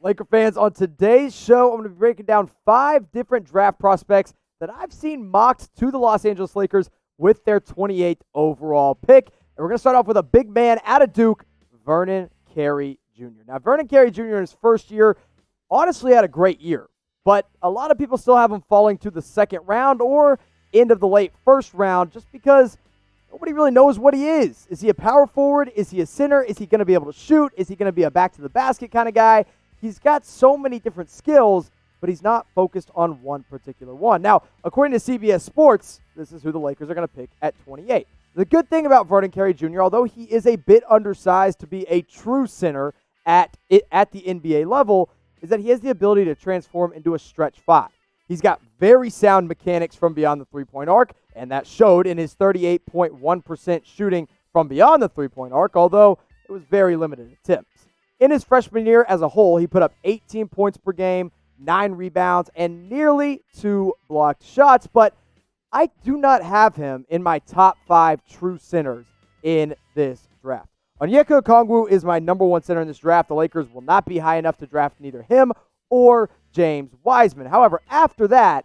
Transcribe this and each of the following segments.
Laker fans, on today's show, I'm going to be breaking down 5 different draft prospects that I've seen mocked to the Los Angeles Lakers with their 28th overall pick. And we're going to start off with a big man out of Duke, Vernon Carey Jr. Now, Vernon Carey Jr. in his first year honestly had a great year, but a lot of people still have him falling to the second round or end of the late first round just because nobody really knows what he is. Is he a power forward? Is he a center? Is he going to be able to shoot? Is he going to be a back-to-the-basket kind of guy? He's got so many different skills, but he's not focused on one particular one. Now, according to CBS Sports, this is who the Lakers are going to pick at 28. The good thing about Vernon Carey Jr., although he is a bit undersized to be a true center at the NBA level, is that he has the ability to transform into a stretch 5. He's got very sound mechanics from beyond the three-point arc, and that showed in his 38.1% shooting from beyond the three-point arc, although it was very limited attempts. In his freshman year as a whole, he put up 18 points per game, 9 rebounds, and nearly 2 blocked shots, but I do not have him in my top 5 true centers in this draft. Onyeka Okongwu is my number 1 center in this draft. The Lakers will not be high enough to draft neither him or James Wiseman. However, after that,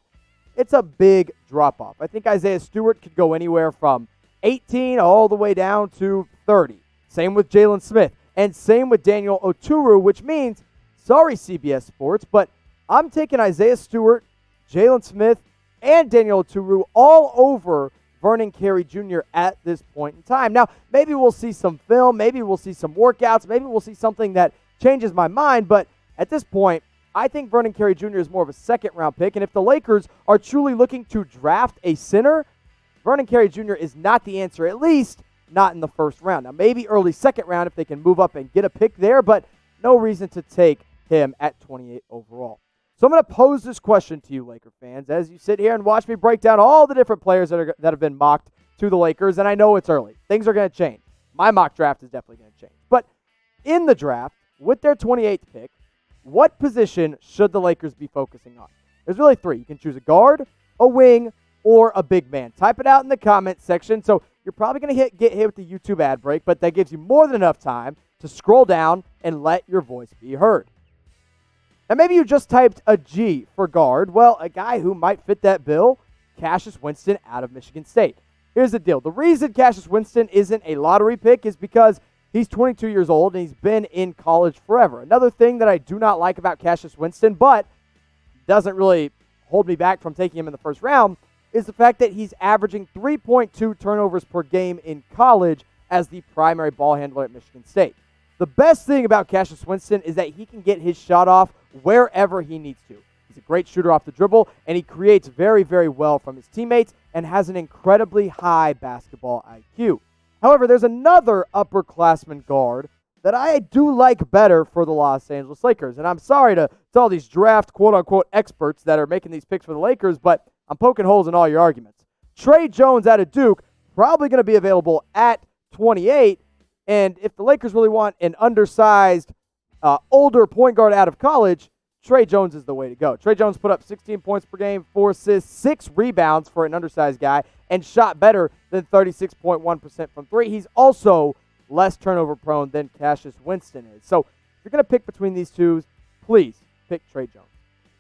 it's a big drop-off. I think Isaiah Stewart could go anywhere from 18 all the way down to 30. Same with Jalen Smith. And same with Daniel Oturu, which means, sorry CBS Sports, but I'm taking Isaiah Stewart, Jalen Smith, and Daniel Oturu all over Vernon Carey Jr. at this point in time. Now, maybe we'll see some film, maybe we'll see some workouts, maybe we'll see something that changes my mind, but at this point, I think Vernon Carey Jr. is more of a second-round pick, and if the Lakers are truly looking to draft a center, Vernon Carey Jr. is not the answer, at least not in the first round. Now, maybe early second round if they can move up and get a pick there, but no reason to take him at 28 overall. So I'm going to pose this question to you, Laker fans, as you sit here and watch me break down all the different players that have been mocked to the Lakers, and I know it's early. Things are going to change. My mock draft is definitely going to change. But in the draft, with their 28th pick, what position should the Lakers be focusing on? There's really 3. You can choose a guard, a wing, or a big man. Type it out in the comment section. So you're probably going to get hit with the YouTube ad break, but that gives you more than enough time to scroll down and let your voice be heard. Now, maybe you just typed a G for guard. Well, a guy who might fit that bill, Cassius Winston out of Michigan State. Here's the deal. The reason Cassius Winston isn't a lottery pick is because he's 22 years old and he's been in college forever. Another thing that I do not like about Cassius Winston, but doesn't really hold me back from taking him in the first round, is the fact that he's averaging 3.2 turnovers per game in college as the primary ball handler at Michigan State. The best thing about Cassius Winston is that he can get his shot off wherever he needs to. He's a great shooter off the dribble, and he creates very, very well from his teammates and has an incredibly high basketball IQ. However, there's another upperclassman guard that I do like better for the Los Angeles Lakers. And I'm sorry to all these draft quote-unquote experts that are making these picks for the Lakers, but I'm poking holes in all your arguments. Tre Jones out of Duke, probably going to be available at 28. And if the Lakers really want an undersized, older point guard out of college, Tre Jones is the way to go. Tre Jones put up 16 points per game, 4 assists, 6 rebounds for an undersized guy, and shot better than 36.1% from 3. He's also less turnover prone than Cassius Winston is. So if you're going to pick between these two, please pick Tre Jones.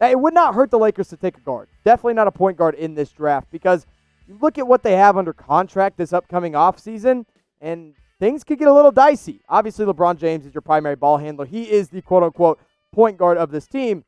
Now, it would not hurt the Lakers to take a guard. Definitely not a point guard in this draft because you look at what they have under contract this upcoming offseason, and things could get a little dicey. Obviously, LeBron James is your primary ball handler. He is the quote-unquote point guard of this team.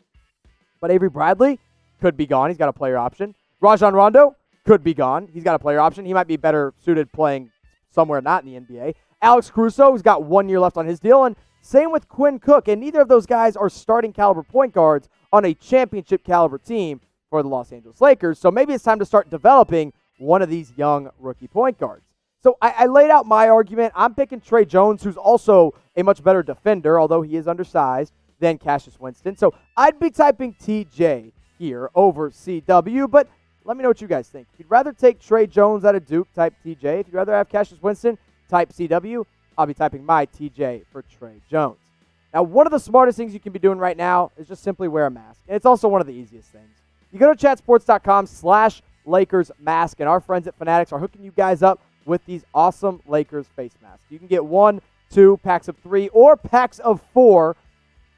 But Avery Bradley could be gone. He's got a player option. Rajon Rondo could be gone. He's got a player option. He might be better suited playing somewhere not in the NBA. Alex Caruso has got 1 year left on his deal, and same with Quinn Cook. And neither of those guys are starting caliber point guards on a championship caliber team for the Los Angeles Lakers. So maybe it's time to start developing one of these young rookie point guards. So I laid out my argument. I'm picking Tre Jones, who's also a much better defender, although he is undersized, than Cassius Winston. So I'd be typing TJ here over CW, but let me know what you guys think. If you'd rather take Tre Jones out of Duke, type TJ. If you'd rather have Cassius Winston, type CW. I'll be typing my TJ for Tre Jones. Now, one of the smartest things you can be doing right now is just simply wear a mask. And it's also one of the easiest things. You go to chatsports.com/LakersMask, and our friends at Fanatics are hooking you guys up with these awesome Lakers face masks. You can get 1, 2 packs of 3, or packs of 4.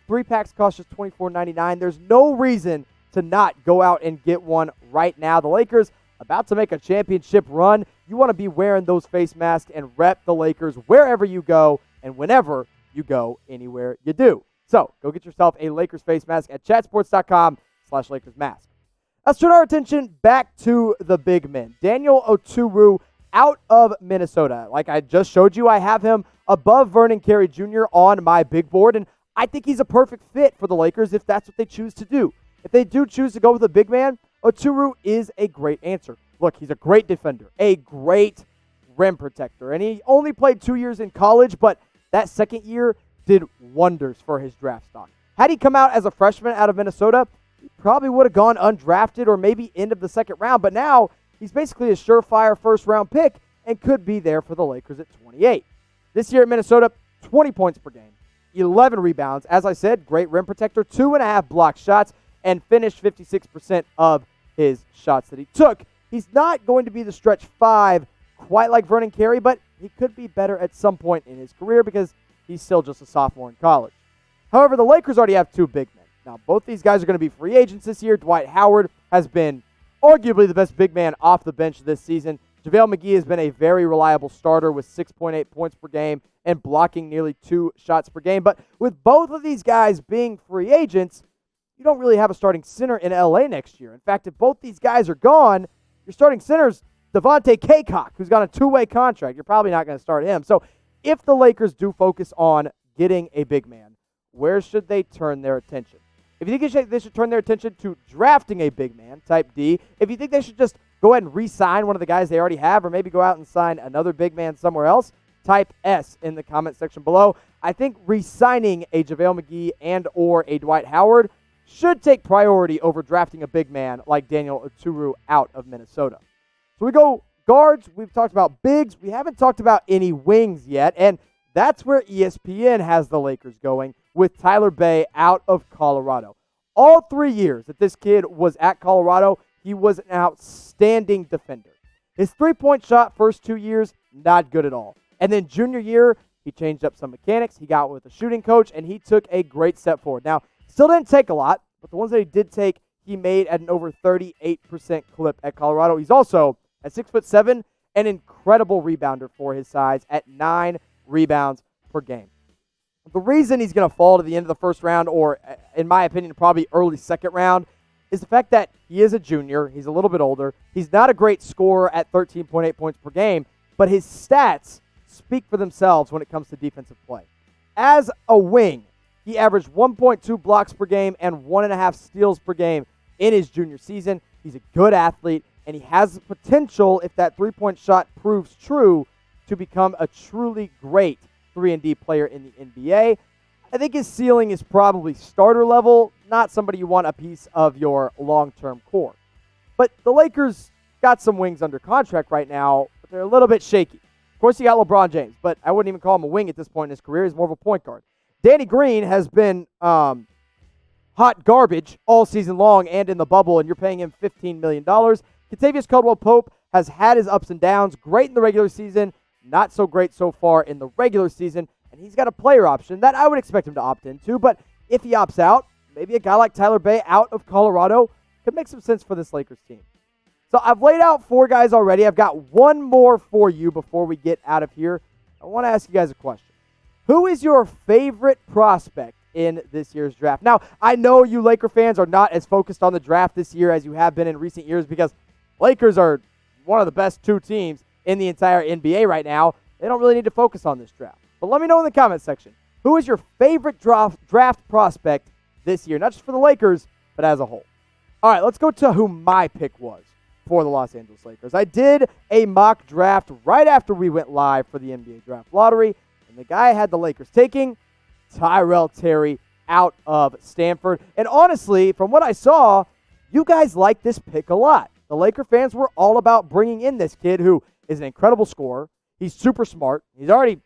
3 packs cost just $24.99. There's no reason to not go out and get one right now. The Lakers about to make a championship run. You want to be wearing those face masks and rep the Lakers wherever you go and whenever you go, anywhere you do. So go get yourself a Lakers face mask at chatsports.com/LakersMask. Let's turn our attention back to the big men. Daniel Oturu out of Minnesota. Like I just showed you, I have him above Vernon Carey Jr. on my big board, and I think he's a perfect fit for the Lakers if that's what they choose to do. If they do choose to go with a big man, Oturu is a great answer. Look, he's a great defender, a great rim protector, and he only played 2 years in college, but that second year did wonders for his draft stock. Had he come out as a freshman out of Minnesota, he probably would have gone undrafted or maybe end of the second round, but now he's basically a surefire first-round pick and could be there for the Lakers at 28. This year at Minnesota, 20 points per game, 11 rebounds. As I said, great rim protector, 2.5 blocked shots, and finished 56% of his shots that he took. He's not going to be the stretch 5 quite like Vernon Carey, but he could be better at some point in his career because he's still just a sophomore in college. However, the Lakers already have 2 big men. Now, both these guys are going to be free agents this year. Dwight Howard has been arguably the best big man off the bench this season. JaVale McGee has been a very reliable starter with 6.8 points per game and blocking nearly 2 shots per game. But with both of these guys being free agents, you don't really have a starting center in LA next year. In fact, if both these guys are gone, your starting center's Devontae Cacok, who's got a 2-way contract. You're probably not going to start him. So if the Lakers do focus on getting a big man, where should they turn their attention? If you think they should turn their attention to drafting a big man, type D. If you think they should just go ahead and re-sign one of the guys they already have, or maybe go out and sign another big man somewhere else, type S in the comment section below. I think re-signing a JaVale McGee and or a Dwight Howard should take priority over drafting a big man like Daniel Oturu out of Minnesota. So we go guards. We've talked about bigs. We haven't talked about any wings yet, and that's where ESPN has the Lakers going with Tyler Bey out of Colorado. All 3 years that this kid was at Colorado, he was an outstanding defender. His three-point shot first 2 years, not good at all. And then junior year, he changed up some mechanics. He got with a shooting coach, and he took a great step forward. Now, still didn't take a lot, but the ones that he did take, he made at an over 38% clip at Colorado. He's also, at 6'7", an incredible rebounder for his size at 9 rebounds per game. The reason he's going to fall to the end of the first round, or in my opinion, probably early second round, is the fact that he is a junior. He's a little bit older. He's not a great scorer at 13.8 points per game, but his stats speak for themselves when it comes to defensive play. As a wing, he averaged 1.2 blocks per game and 1.5 steals per game in his junior season. He's a good athlete, and he has the potential, if that three-point shot proves true, to become a truly great 3-and-D player in the NBA. I think his ceiling is probably starter level, not somebody you want a piece of your long-term core. But the Lakers got some wings under contract right now, but they're a little bit shaky. Of course, you got LeBron James, but I wouldn't even call him a wing at this point in his career. He's more of a point guard. Danny Green has been hot garbage all season long and in the bubble, and you're paying him $15 million. Kentavious Caldwell-Pope has had his ups and downs, great in the regular season, not so great so far in the regular season, and he's got a player option that I would expect him to opt into, but if he opts out, maybe a guy like Tyler Bey out of Colorado could make some sense for this Lakers team. So I've laid out 4 guys already. I've got one more for you before we get out of here. I want to ask you guys a question. Who is your favorite prospect in this year's draft? Now, I know you Laker fans are not as focused on the draft this year as you have been in recent years because Lakers are one of the best 2 teams in the entire NBA right now. They don't really need to focus on this draft. But let me know in the comment section, who is your favorite draft prospect this year? Not just for the Lakers, but as a whole. All right, let's go to who my pick was for the Los Angeles Lakers. I did a mock draft right after we went live for the NBA Draft Lottery, and the guy I had the Lakers taking, Tyrell Terry out of Stanford. And honestly, from what I saw, you guys liked this pick a lot. The Laker fans were all about bringing in this kid who is an incredible scorer. He's super smart. He's already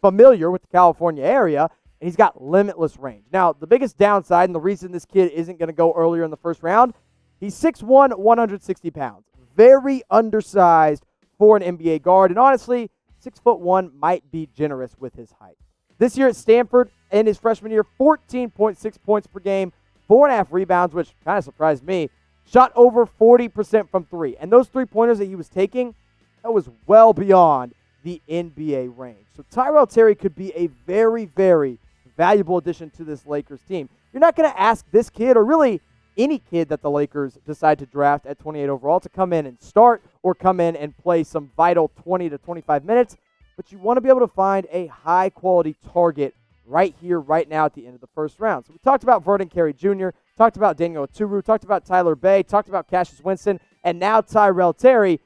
familiar with the California area, and he's got limitless range. Now, the biggest downside and the reason this kid isn't going to go earlier in the first round, he's 6'1", 160 pounds. Very undersized for an NBA guard, and honestly, 6'1" might be generous with his height. This year at Stanford, in his freshman year, 14.6 points per game, 4.5 rebounds, which kind of surprised me. Shot over 40% from three. And those three-pointers that he was taking, that was well beyond the NBA range. So Tyrell Terry could be a very, very valuable addition to this Lakers team. You're not going to ask this kid, or really any kid that the Lakers decide to draft at 28 overall, to come in and start or come in and play some vital 20 to 25 minutes. But you want to be able to find a high-quality target right here, right now at the end of the first round. So we talked about Vernon Carey Jr., talked about Daniel Oturu, talked about Tyler Bey, talked about Cassius Winston, and now Tyrell Terry.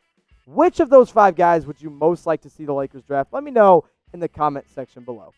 Which of those 5 guys would you most like to see the Lakers draft? Let me know in the comment section below.